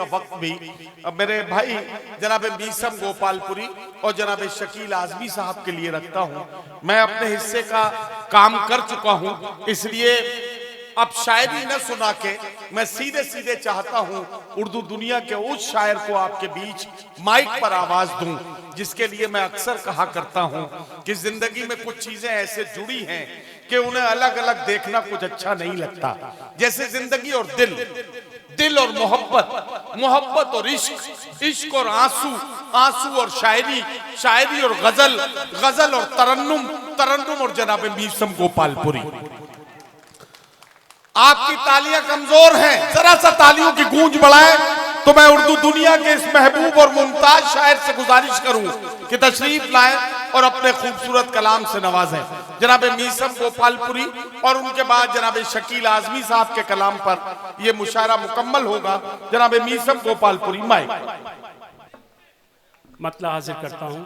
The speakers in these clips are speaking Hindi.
का वक्त भी अब मेरे भाई जनाब मीसम गोपालपुरी और जनाब शकील आजमी साहब के लिए रखता हूं। मैं अपने हिस्से का काम कर चुका हूं, इसलिए अब शायरी न सुना के मैं सीधे सीधे चाहता हूं उर्दू दुनिया के उस शायर को आपके बीच माइक पर आवाज दूं, जिसके लिए मैं अक्सर कहा करता हूं कि जिंदगी में कुछ चीजें ऐसे जुड़ी हैं कि उन्हें अलग अलग देखना कुछ अच्छा नहीं लगता। जैसे जिंदगी और दिल और मोहब्बत, मोहब्बत और इश्क, इश्क और आंसू, आंसू और शायरी, शायरी और गजल, गजल और तरन्नुम, तरन्नुम और जनाब मीसम गोपालपुरी। आपकी तालियां कमजोर हैं, जरा सा तालियों की गूंज बढ़ाएं तो मैं उर्दू दुनिया के इस महबूब और मुमताज शायर से गुजारिश करूं कि तशरीफ लाएं और अपने खूबसूरत कलाम से नवाजें। जनाब मीसम गोपालपुरी और उनके बाद जनाब शकील आजमी साहब के कलाम पर यह मुशायरा मुकम्मल होगा। जनाब मीसम गोपालपुरी माइक। मतला हाजिर करता हूँ,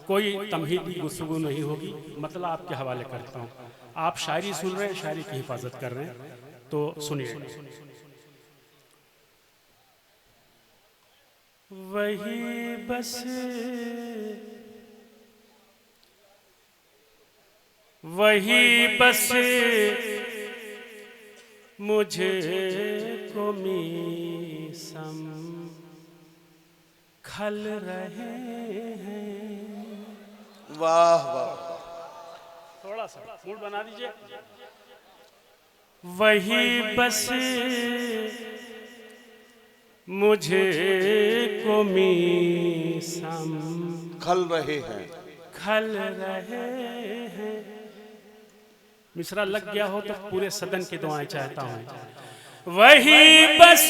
कोई तमहीदी गुफ्तगू नहीं होगी, मतला आपके हवाले करता हूँ। आप शायरी सुन रहे हैं, शायरी की हिफाजत कर रहे हैं, तो सुनिए। वही बस मुझे को मीसम खल रहे हैं। वाह वाह, थोड़ा सा मूड बना दीजिए। वही बस मुझे को मीसम खल रहे हैं, खल रहे हैं। मिसरा लग गया हो तो पूरे सदन की दुआएं चाहता हूं। वही बस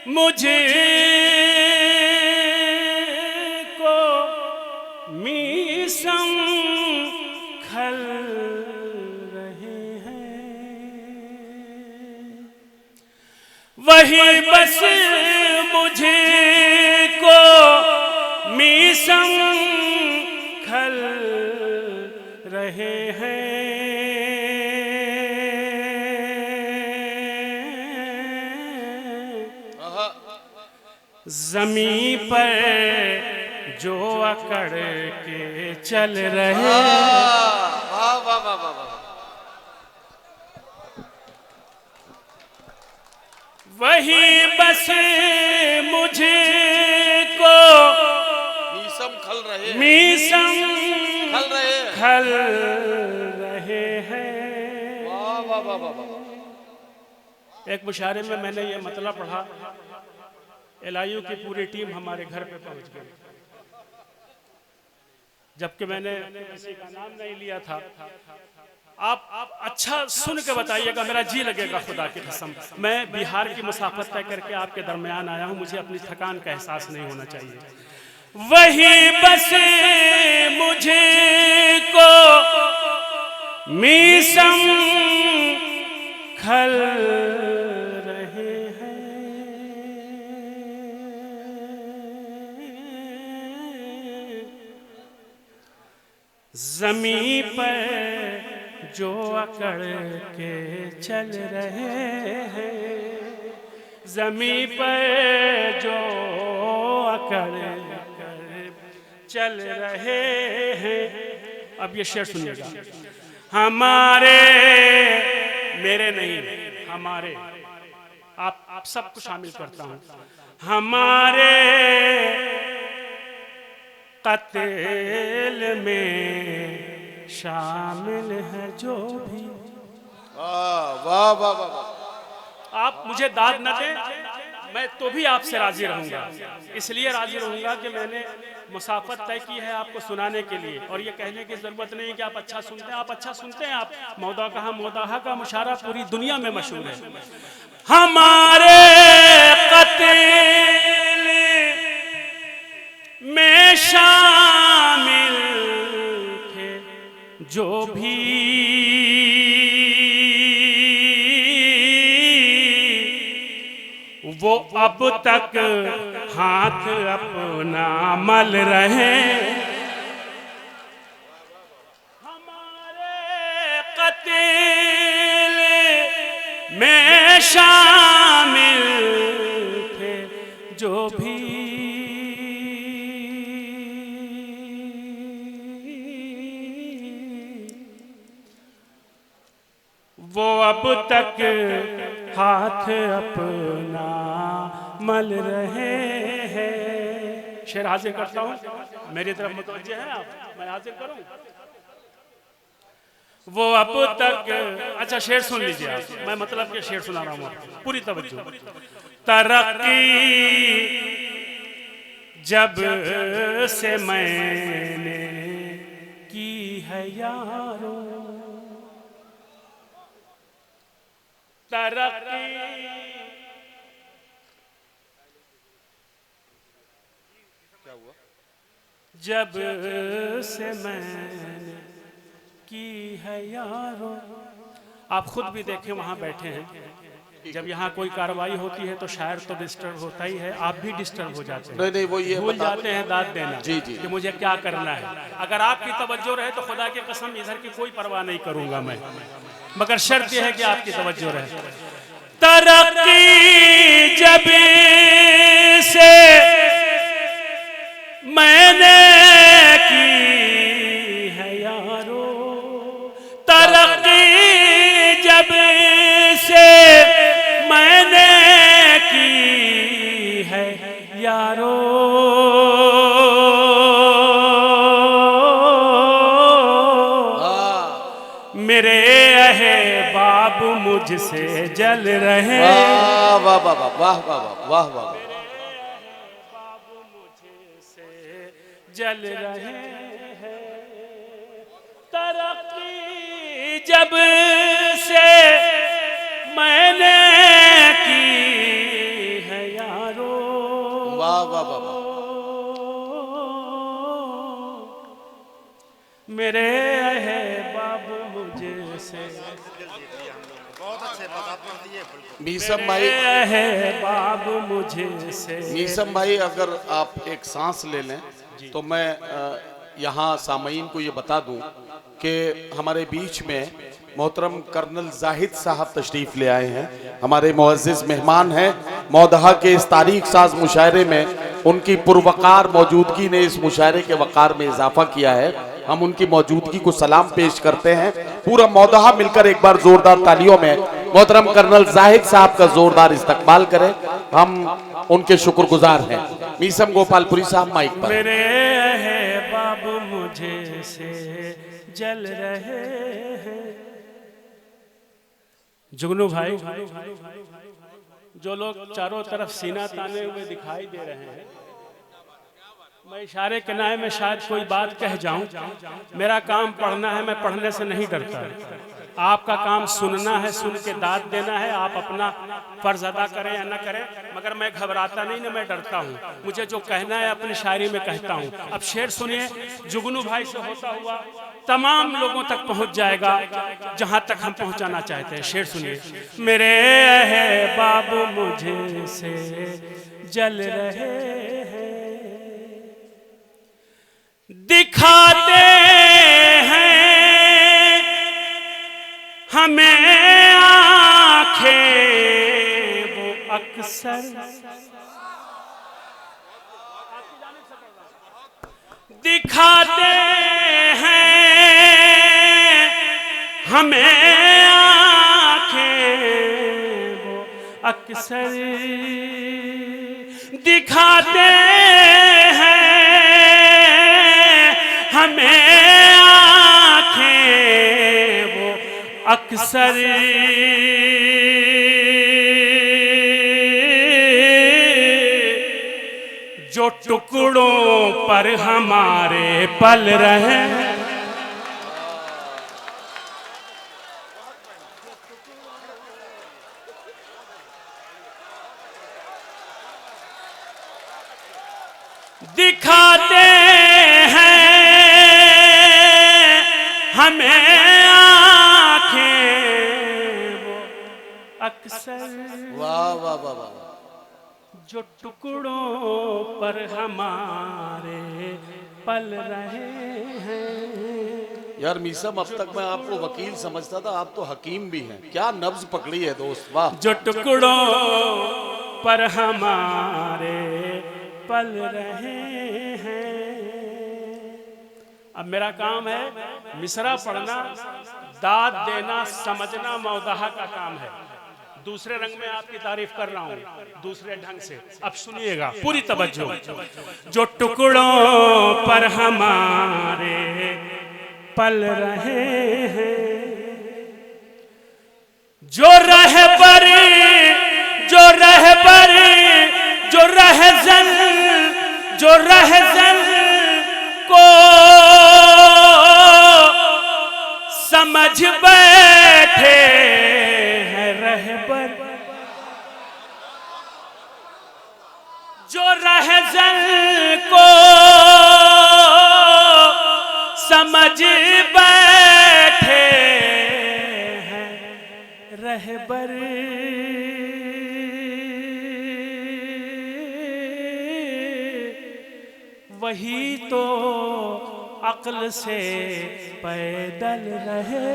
मुझे को मीसम खल रहे हैं। वही बस मुझे को मीसम खल रहे हैं। ज़मीं पर जो अकड़ के चल रहे। वाह वाह वाह वाह, वही बस मुझे को मीसम खल रहे हैं, मीसम खल रहे हैं, खल रहे हैं। वाह वाह वाह वाह वाह। एक मुशायरे में मैंने ये मतला पढ़ा, एलआईयू की पूरी टीम हमारे घर पे पहुंच गई, जबकि मैंने किसी का नाम नहीं लिया था। आप अच्छा सुन के बताइएगा, मेरा जी लगेगा खुदा की कसम। मैं बिहार की मुसाफत तय करके आपके दरमियान आया हूं, मुझे अपनी थकान का एहसास नहीं होना चाहिए। वही बस मुझे को मीसम खल रहे हैं। ज़मीं पर जो अकड़ के चल रहे हैं। ज़मीं पर जो अकड़ चल रहे हैं। अब ये शेर सुनिएगा। हमारे, मेरे नहीं, हमारे, आप सबको शामिल करता हूं। हमारे कत्ल में शामिल है जो भी। वाह वाह वाह वाह। आप मुझे दाद न दें, मैं तो भी आपसे राजी रहूंगा। इसलिए राजी रहूंगा कि मैंने मुसाफत तय की है आपको सुनाने के लिए, और ये कहने की जरूरत नहीं कि आप अच्छा सुनते हैं। आप अच्छा सुनते हैं, आप मौदा कहा मौदाहा का मुशायरा पूरी दुनिया में मशहूर है। हमारे कत्ल में शामिल थे जो भी। वो अब तक हाथ अपना मल रहे। हमारे कत्ल में शामिल वो अब तक हाथ अपना मल रहे हैं। शेर हाजिर करता हूँ, मेरी तरफ मुतवज्जे हैं आप, मैं हाजिर करूँ। वो अब तक, अच्छा शेर सुन लीजिए आप, मैं मतलब के शेर सुना रहा हूँ आपको, पूरी तवज्जो। तरक्की जब से मैंने की है यारों, तरक्की जब से मैंने की है यारों। आप खुद भी देखें, वहां बैठे हैं, जब यहाँ कोई कार्रवाई होती है तो शायर तो डिस्टर्ब होता ही है, आप भी डिस्टर्ब हो जाते हैं। नहीं वो ये भूल जाते हैं दाद देना जी जी कि मुझे क्या करना है। अगर आपकी तवज्जो रहे तो खुदा की कसम इधर की कोई परवाह नहीं करूंगा मैं, मगर शर्त यह है कि आपकी तवज्जो रहे। तरक्की जब से मैंने की है यारो, तरक्की जब से मैंने की है यारो, मेरे अहबाब मुझसे जल रहे। वाह वाह वाह वाह वाह वाह वाह वाह, जल रहे हैं। तरक्की जब से मैंने की है यारो, वाह वाह वाह वाह, मेरे अहबाब मुझसे मीसम भाई, अहबाब मुझसे। मीसम भाई अगर आप एक सांस ले लें तो मैं यहाँ सामईन को ये बता दूं कि हमारे बीच में मोहतरम कर्नल जाहिद साहब तशरीफ़ ले आए हैं, हमारे मुअज़्ज़िज़ मेहमान हैं। मौदहा के इस तारीख साज मुशायरे में उनकी पुरवकार मौजूदगी ने इस मुशायरे के वक़ार में इजाफा किया है। हम उनकी मौजूदगी को सलाम पेश करते हैं। पूरा मौदहा मिलकर एक बार जोरदार तालियों में मोहतरम कर्नल जाहिद साहब का जोरदार इस्तकबाल करें, हम उनके शुक्रगुजार हैं। मीसम गोपालपुरी साहब माइक पर। मेरे अहबाब मुझे से जल रहे हैं। जुगनू भाई, जो लोग चारों तरफ सीना ताने हुए दिखाई दे रहे हैं, मैं इशारे के नाहे में शायद कोई बात कह जाऊं। मेरा काम पढ़ना है, मैं पढ़ने से नहीं डरता। आपका काम सुनना है, सुन के दाद देना है। आप अपना फर्ज अदा करें या न करें, मगर मैं घबराता नहीं ना, मैं डरता हूँ। मुझे जो कहना है अपनी शायरी में कहता हूँ। अब शेर सुनिए, जुगनू भाई से होता हुआ तमाम लोगों तक पहुँच जाएगा जहाँ तक हम पहुँचाना चाहते हैं। शेर सुनिए। मेरे अहबाब मुझे से जल रहे हैं, दिखाते हैं हमें आंखें वो अक्सर, दिखाते हैं हमें आंखें वो अक्सर, दिखाते हैं हमें आंखें वो अक्सर, जो टुकड़ों पर हमारे पल रहे। दिखाते हैं हमें आंखें वो अक्सर, वाह वाह वाह वाह, जो टुकड़ों पर हमारे पल रहे हैं। यार मीसम, अब तक मैं आपको वकील समझता था, आप तो हकीम भी हैं। क्या नब्ज पकड़ी है दोस्त, वाह। जो टुकड़ों पर हमारे पल रहे हैं। अब मेरा काम है मिसरा पढ़ना, दाद देना समझना मौदहा का काम है। दूसरे रंग में आपकी तारीफ कर रहा हूं, दूसरे ढंग से। अब सुनिएगा पूरी तवज्जो। जो टुकड़ों पर हमारे पल रहे हैं, जो रहबर जो रहबर जो रहजन जो रहजन को समझ बैठे हैं रहबर, जो रहजन को समझ बैठे हैं रहबर, वही तो अक्ल से पैदल रहे।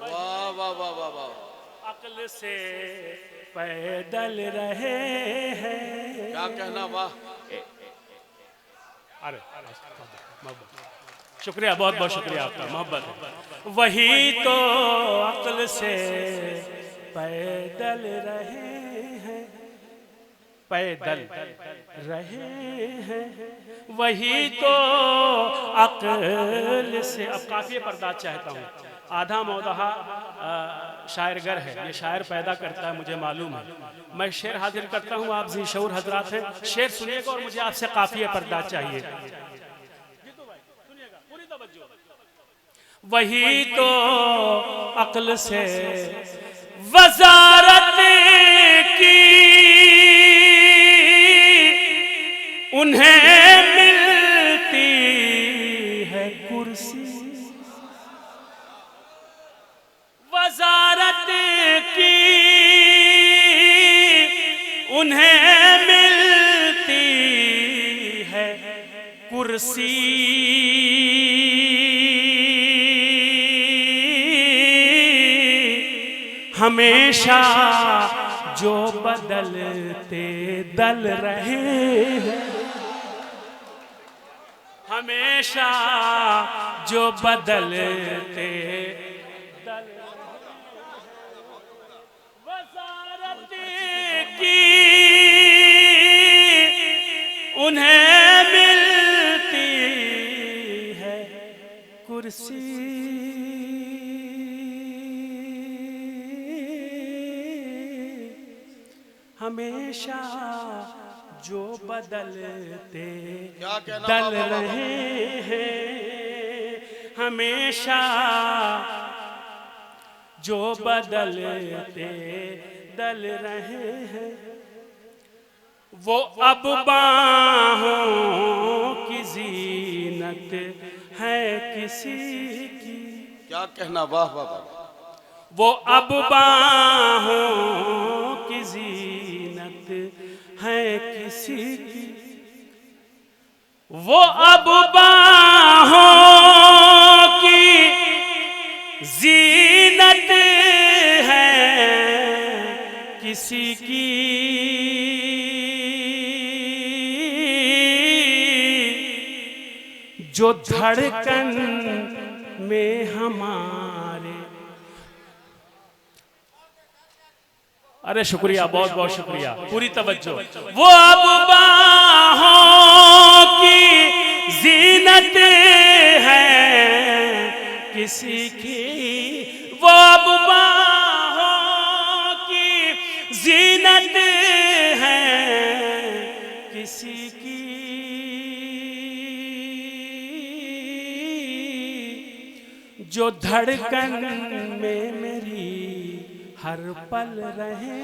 वाह वाह वाह वाह वाह, अक्ल से पैदल रहे हैं। क्या कहना, वाह। अरे शुक्रिया, बहुत बहुत शुक्रिया आपका, मोहब्बत है। वही तो अक्ल से पैदल रहे हैं, पैदल रहे हैं, वही तो अक्ल से। अब काफी पर्दाज चाहता हूँ। आधा मौदहा शायरगर है, ये शायर पैदा करता है, मुझे मालूम है। मैं शेर हाजिर करता हूँ, आप जी शऊर हजरात हैं, शेर सुनिएगा और मुझे आपसे काफी पर्दाज चाहिए। वही तो अक्ल से वजारत की उन्हें मिलती है कुर्सी, वजारत की उन्हें मिलती है कुर्सी, हमेशा जो बदलते दल रहे हैं, हमेशा जो बदलते दल, वज़ारत की उन्हें मिलती है कुर्सी, हमेशा जो बदलते दल रहे हैं, हमेशा जो बदलते दल रहे हैं, वो अब बाहों की जीनत है किसी की। क्या कहना, वाह वाह वाह। वो अब बाहों की जीनत है किसी की, वो अब बाहों की जीनत है किसी की, जो धड़कन में हमारे। अरे शुक्रिया, बहुत बहुत शुक्रिया, पूरी तवज्जो। वो अब बाहों की जीनत है किसी की, वो अब बाहों की जीनत है किसी की, जो धड़कन में मेरी हर पल रहे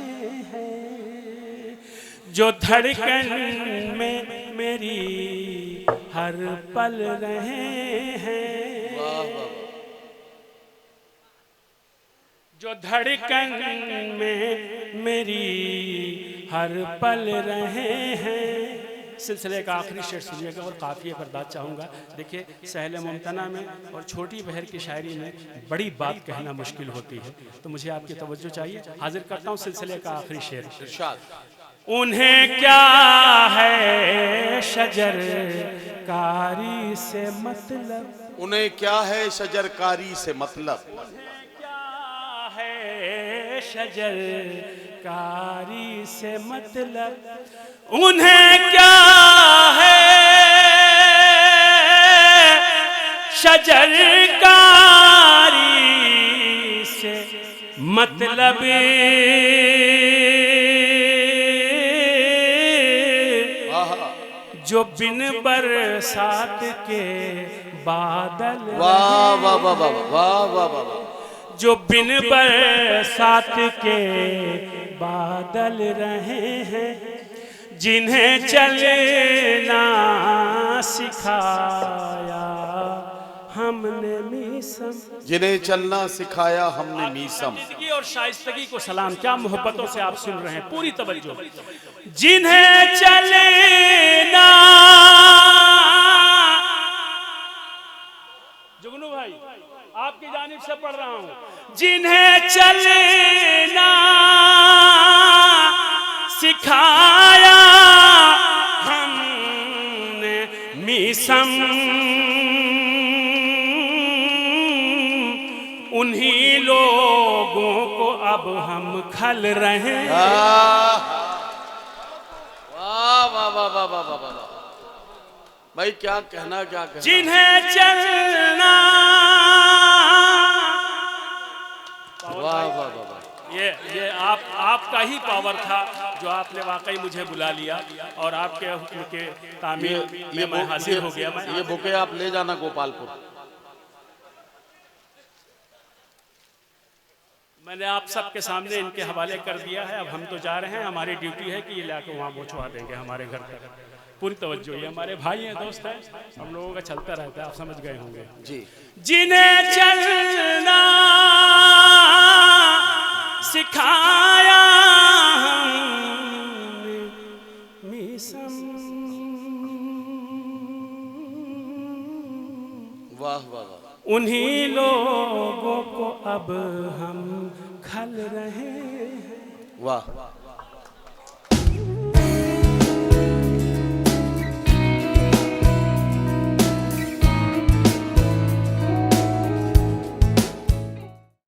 हैं, जो धड़कन में मेरी हर पल रहे हैं, जो धड़कन में मेरी हर पल रहे हैं। सिलसिले का आखिरी शेर सुनिएगा और काफिये पर दाद चाहूँगा। देखिए, सहले मुमतना में और छोटी बहर की शायरी में बड़ी बात कहना मुश्किल होती है, तो मुझे आपकी तवज्जो चाहिए। हाजिर करता हूँ सिलसिले का आखिरी शेर। उन्हें क्या है शजर कारी से मतलब, उन्हें क्या है शजरकारी से मतलब, क्या है शजरकारी से मतलब, उन्हें क्या है शजरकारी से मतलब, जो बिन बरसात के बादल, वाह वाह वाह वाह वाह वाह वाह, जो बिन बरसात के बादल रहे हैं, जिन्हें चलना सिखाया हमने मीसम, जिन्हें चलना सिखाया हमने मीसम। जिंदगी और शाइस्तगी को सलाम, क्या मोहब्बतों से आप सुन रहे हैं, पूरी तवज्जो। जिन्हें चलना, जुगनू भाई आपकी जानिब से पढ़ रहा हूं, जिन्हें चलना सिखाया हमने मीसम, उन्हीं लोगों को अब हम खल रहे हैं। वाह वाह वाह वाह वाह वाह वाह, भाई क्या कहना, क्या कहना। जिन्हें चलना, वाह वाह वाह वाह, ये आपका ही पावर था जो आपने वाकई मुझे बुला लिया और आपके हुक्म के तामील में मैं हाजिर हो गया। ये बुके आप ले जाना गोपालपुर। मैंने आप सबके सामने इनके हवाले कर दिया है। अब हम तो जा रहे हैं, हमारी ड्यूटी है कि ये लाके वहाँ पहुँचवा देंगे हमारे घर तक। पूरी तवज्जो, ये हमारे भाई हैं, दोस्त हैं, हम लोगों का चलता रहता है, आप समझ गए होंगे जी। जिन्हें चलना सिखाया हमने मीसम, वाह वाह वाह, उन्हीं लोगों को अब हम खल रहे हैं। वाह।